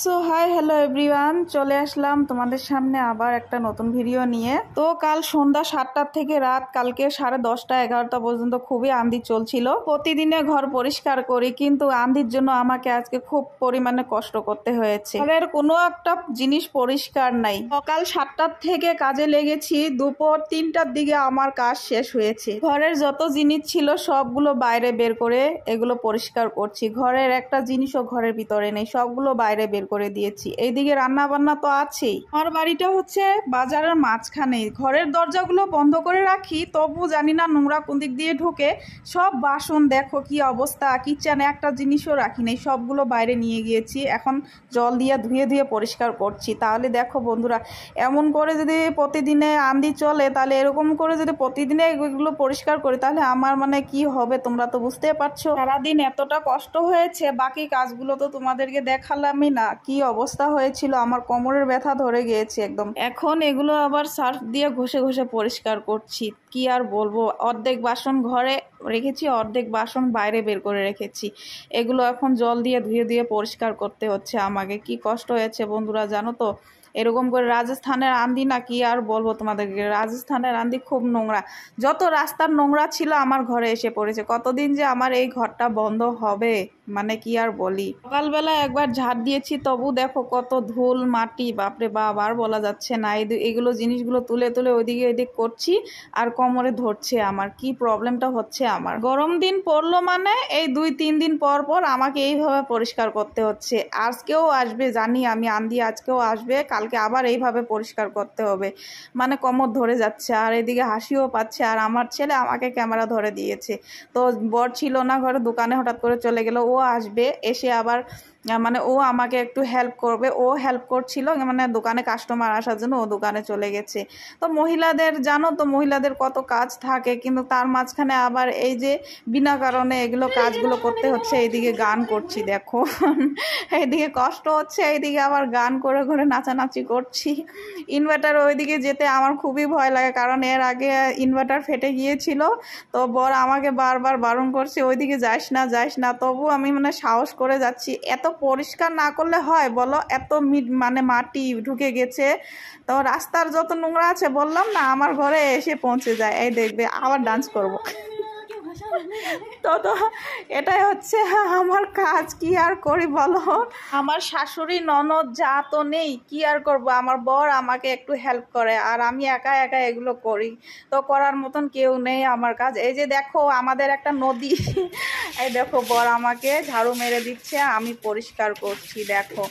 So hi hello everyone, চলে আসলাম তোমাদের সামনে আবার একটা নতুন ভিডিও নিয়ে। তো কাল সন্ধ্যা 7টার থেকে রাত কালকে 10:30 11টা পর্যন্ত খুবই আঁধি চলছিল। প্রতিদিনে ঘর পরিষ্কার করি, কিন্তু আঁধির জন্য আমাকে আজকে খুব পরিমাণে কষ্ট করতে হয়েছে। ঘরের কোনো একটা জিনিস পরিষ্কার নাই। সকাল 7টার থেকে কাজে লেগেছি, দুপুর 3টার দিকে আমার কাজ শেষ হয়েছে। ঘরের যত জিনিস ছিল সবগুলো বাইরে বের করে এগুলো পরিষ্কার করছি। ঘরের একটা জিনিসও ঘরের ভিতরে নেই, সবগুলো বাইরে বের করে দিয়েছি। এইদিকে রান্না বান্না তো আছেই। আমার বাড়িটা হচ্ছে বাজারের মাঝখানে। ঘরের দরজাগুলো বন্ধ করে রাখি, তবু জানি না নোংরা কোন দিক দিয়ে ঢোকে। সব বাসন দেখো কি অবস্থা, কিচেনে একটা জিনিসও রাখি নেই, সবগুলো বাইরে নিয়ে গিয়েছি। এখন জল দিয়ে ধুয়ে ধুয়ে পরিষ্কার করছি। তাহলে দেখো বন্ধুরা, এমন করে যদি প্রতিদিনে আঁধি চলে, তাহলে এরকম করে যদি প্রতিদিনে এগুলো পরিষ্কার করি, তাহলে আমার মানে কি হবে তোমরা তো বুঝতে পারছো। সারাদিন এতটা কষ্ট হয়েছে, বাকি কাজগুলো তো তোমাদেরকে দেখালামই না। কি অবস্থা হয়েছিল, আমার কোমরের ব্যথা ধরে গিয়েছে একদম। এখন এগুলো আবার সার্ফ দিয়ে ঘষে ঘষে পরিষ্কার করছি। কি আর বলবো, অর্ধেক বাসন ঘরে রেখেছি, অর্ধেক বাসন বাইরে বের করে রেখেছি। এগুলো এখন জল দিয়ে ধুয়ে ধুয়ে পরিষ্কার করতে হচ্ছে আমাকে। কি কষ্ট হয়েছে বন্ধুরা জানো তো। এরকম করে রাজস্থানের আঁধি না, কি আর বলবো তোমাদেরকে। রাজস্থানের আঁধি খুব নোংরা, যত রাস্তার নোংরা ছিল আমার ঘরে এসে পড়েছে। কতদিন যে আমার এই ঘরটা বন্ধ হবে, মানে কি আর বলি। সকালবেলা একবার ঝাড় দিয়েছি, তবু দেখো কত ধুল মাটি, বাপরে বাপ, আর বলা যাচ্ছে না। এগুলো জিনিসগুলো তুলে তুলে ওইদিকে এদিক করছি, আর কোমরে ধরছে। আমার কি প্রবলেমটা হচ্ছে, আমার গরম দিন পড়লো মানে এই 2-3 দিন পর পর আমাকে এইভাবে পরিষ্কার করতে হচ্ছে। আজকেও আসবে জানি আমি আঁধি, আজকেও আসবে, কালকে আবার এইভাবে পরিষ্কার করতে হবে। মানে কোমর ধরে যাচ্ছে, আর এদিকে হাসিও পাচ্ছে। আর আমার ছেলে আমাকে ক্যামেরা ধরে দিয়েছে। তো বর ছিল না ঘরে, দোকানে হঠাৎ করে চলে গেল। ও আসবে, এসে আবার মানে ও আমাকে একটু হেল্প করবে। ও হেল্প করছিল, মানে দোকানে কাস্টমার আসার জন্য ও দোকানে চলে গেছে। তো মহিলাদের জানো তো, মহিলাদের কত কাজ থাকে, কিন্তু তার মাঝখানে আবার এই যে বিনা কারণে এগুলো কাজগুলো করতে হচ্ছে। এইদিকে গান করছি দেখো, এইদিকে কষ্ট হচ্ছে, এইদিকে আবার গান করে করে নাচানাচি করছি। ইনভার্টার ওইদিকে যেতে আমার খুবই ভয় লাগে, কারণ এর আগে ইনভার্টার ফেটে গিয়েছিল। তো বর আমাকে বারবার বারণ করছে ওইদিকে যাইস না যাইস না, তবু আমি মানে সাহস করে যাচ্ছি। এত পরিষ্কার না করলে হয় বলো, এত মানে মাটি ঢুকে গেছে। তো রাস্তার যত নোংরা আছে বললাম না, আমার ঘরে এসে পৌঁছে যায়। এই দেখবে আবার ডান্স করব। তো এটাই হচ্ছে আমার কাজ, কি আর করি বলো। আমার শাশুড়ি ননদ যা তো নেই, কি আর করব। আমার বর আমাকে একটু হেল্প করে, আর আমি একা একা এগুলো করি। তো করার মতন কেউ নেই আমার কাজ। এই যে দেখো আমাদের একটা নদী, এই দেখো বর আমাকে ঝাড়ু মেরে দিচ্ছে, আমি পরিষ্কার করছি দেখো।